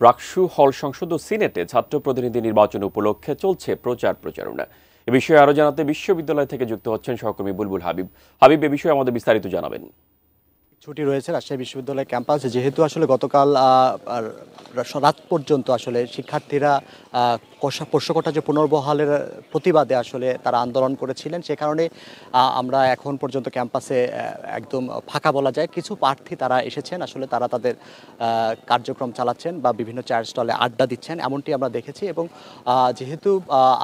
রাকসু হল সংসদ ও সিনেটে ছাত্র প্রতিনিধি নির্বাচন উপলক্ষে চলছে প্রচারণা। এ বিষয়ে আরো জানাতে বিশ্ববিদ্যালয় থেকে যুক্ত হচ্ছেন সহকর্মী বুলবুল হাবিব। এ বিষয়ে আমাদের বিস্তারিত জানাবেন। ছুটি রয়েছে রাজশাহী বিশ্ববিদ্যালয় ক্যাম্পাসে, যেহেতু আসলে গতকাল রাত পর্যন্ত আসলে শিক্ষার্থীরা পোষ্যকোটা যে পুনর্বহালের প্রতিবাদে আসলে তারা আন্দোলন করেছিলেন, সে কারণে আমরা এখন পর্যন্ত ক্যাম্পাসে একদম ফাঁকা বলা যায়। কিছু প্রার্থী তারা এসেছেন, আসলে তারা তাদের কার্যক্রম চালাচ্ছেন বা বিভিন্ন চায়ের স্টলে আড্ডা দিচ্ছেন, এমনটি আমরা দেখেছি। এবং যেহেতু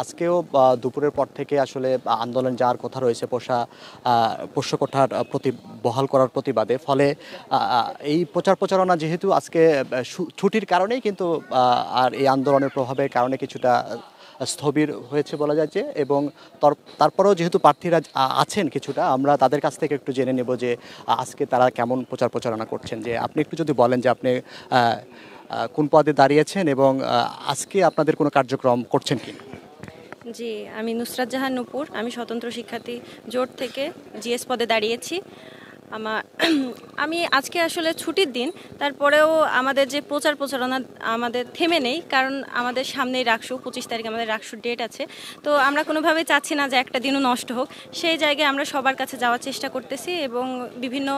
আজকেও দুপুরের পর থেকে আসলে আন্দোলন যাওয়ার কথা রয়েছে পোষ্যকোঠার বহাল করার প্রতিবাদে, ফলে এই প্রচারণা যেহেতু আজকে ছুটির কারণেই কিন্তু আর এই আন্দোলনের প্রভাবের কারণে কিছুটা স্থবির হয়েছে বলা যাচ্ছে। এবং তারপরেও যেহেতু প্রার্থীরা আছেন কিছুটা, আমরা তাদের কাছ থেকে একটু জেনে নেব যে আজকে তারা কেমন প্রচারণা করছেন। যে আপনি একটু যদি বলেন যে আপনি কোন পদে দাঁড়িয়েছেন এবং আজকে আপনাদের কোনো কার্যক্রম করছেন কি? জি, আমি নুসরাত জাহান নূপুর। আমি স্বতন্ত্র শিক্ষার্থী জোট থেকে জিএস পদে দাঁড়িয়েছি। আমি আজকে আসলে ছুটির দিন, তারপরেও আমাদের যে প্রচারণা আমাদের থেমে নেই, কারণ আমাদের সামনেই রাকসু 25 তারিখে আমাদের রাকসুর ডেট আছে। তো আমরা কোনোভাবেই চাচ্ছি না যে একটা দিনও নষ্ট হোক। সেই জায়গায় আমরা সবার কাছে যাওয়ার চেষ্টা করতেছি এবং বিভিন্ন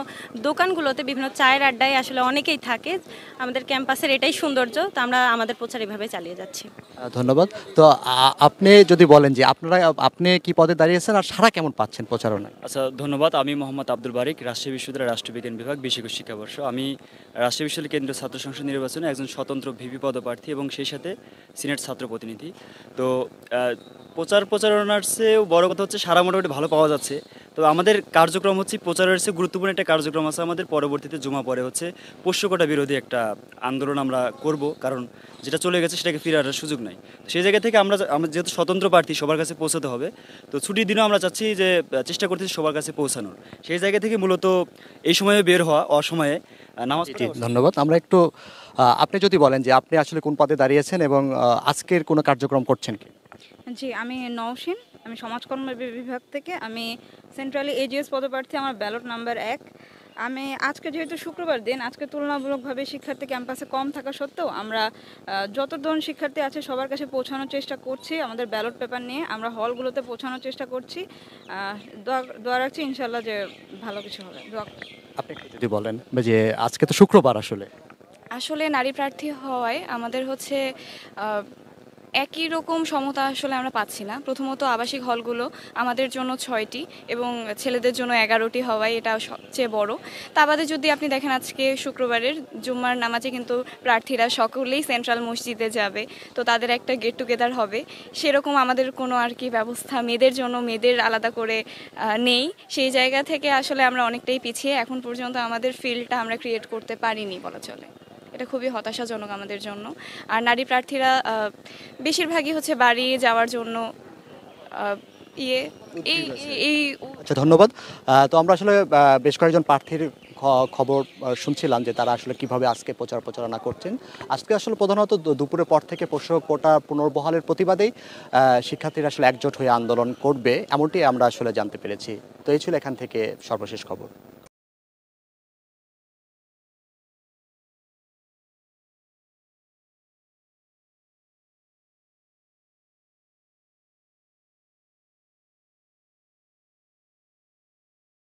দোকানগুলোতে বিভিন্ন চায়ের আড্ডায় আসলে অনেকেই থাকে। আমাদের ক্যাম্পাসের এটাই সৌন্দর্য। তো আমরা আমাদের প্রচার এভাবে চালিয়ে যাচ্ছি। ধন্যবাদ। তো আপনি যদি বলেন যে আপনি কি পদে দাঁড়িয়েছেন আর সারা কেমন পাচ্ছেন প্রচারণায়? আচ্ছা, ধন্যবাদ। আমি মোহাম্মদ আব্দুল বারিক, রাজশাহী বিশ্ববিদ্যালয়ের রাষ্ট্রবিজ্ঞান বিভাগ, 2021 শিক্ষাবর্ষ। আমি রাজশাহী বিশ্ববিদ্যালয় কেন্দ্রীয় ছাত্র সংসদ নির্বাচনে একজন স্বতন্ত্র ভিপি পদপ্রার্থী এবং সেই সাথে সিনেট ছাত্র প্রতিনিধি। তো প্রচারণার চেয়েও বড় কথা হচ্ছে সারা মোটামুটি ভালো পাওয়া যাচ্ছে। তো আমাদের কার্যক্রম হচ্ছে প্রচারের চেয়ে গুরুত্বপূর্ণ একটা কার্যক্রম আছে আমাদের। পরবর্তীতে জমা পরে হচ্ছে পোষ্যকোটা বিরোধী একটা আন্দোলন আমরা করব, কারণ যেটা চলে গেছে সেটাকে ফিরে আসার সুযোগ নাই। সেই জায়গা থেকে আমরা যেহেতু স্বতন্ত্র প্রার্থী, সবার কাছে পৌঁছাতে হবে। তো ছুটির দিনেও আমরা চাচ্ছি যে চেষ্টা করতেছি সবার কাছে পৌঁছানোর। সেই জায়গা থেকে মূলত এই সময়ে বের হওয়া, অসময়ে নামাজ। ধন্যবাদ। আমরা একটু আপনি যদি বলেন যে আপনি আসলে কোন পদে দাঁড়িয়েছেন এবং আজকের কোনো কার্যক্রম করছেন কি? জি, আমি নওশিন, আমি সমাজকর্ম বিভাগ থেকে। আমি সেন্ট্রালি এজিএস পদপ্রার্থী, আমার ব্যালট নাম্বার 1। আমি আজকে যেহেতু শুক্রবার দিন, আজকে তুলনামূলকভাবে শিক্ষার্থী ক্যাম্পাসে কম থাকা সত্ত্বেও আমরা যত ধরনের শিক্ষার্থী আছে সবার কাছে পৌঁছানোর চেষ্টা করছি। আমাদের ব্যালট পেপার নিয়ে আমরা হলগুলোতে পৌঁছানোর চেষ্টা করছি। দোয়া রাখছি ইনশাল্লাহ যে ভালো কিছু হবে। আপনি যদি বলেন যে আজকে তো শুক্রবার, আসলে নারী প্রার্থী হওয়ায় আমাদের হচ্ছে একই রকম সমতা আসলে আমরা পাচ্ছি না। প্রথমত আবাসিক হলগুলো আমাদের জন্য 6টি এবং ছেলেদের জন্য 11টি হওয়ায় এটা সবচেয়ে বড়। তা বাদে যদি আপনি দেখেন, আজকে শুক্রবারের জুম্মার নামাজে কিন্তু প্রার্থীরা সকলেই সেন্ট্রাল মসজিদে যাবে। তো তাদের একটা গেট টুগেদার হবে। সেরকম আমাদের কোনো আর কি ব্যবস্থা মেয়েদের জন্য মেয়েদের আলাদা করে নেই। সেই জায়গা থেকে আসলে আমরা অনেকটাই পিছিয়ে। এখন পর্যন্ত আমাদের ফিল্ডটা আমরা ক্রিয়েট করতে পারিনি বলা চলে। এটা খুবই হতাশাজনক আমাদের জন্য। আর নারী প্রার্থীরা বেশিরভাগই হচ্ছে বাড়ি যাওয়ার জন্য আচ্ছা, ধন্যবাদ। তো আমরা আসলে বেশ কয়েকজন প্রার্থীর খবর শুনছিলাম যে তারা আসলে কিভাবে আজকে প্রচারণা করছেন। আজকে আসলে প্রধানত দুপুরের পর থেকে পোষ্যকোটা পুনর্বহালের প্রতিবাদেই শিক্ষার্থীরা আসলে একজোট হয়ে আন্দোলন করবে, এমনটি আমরা আসলে জানতে পেরেছি। তো এই ছিল এখান থেকে সর্বশেষ খবর।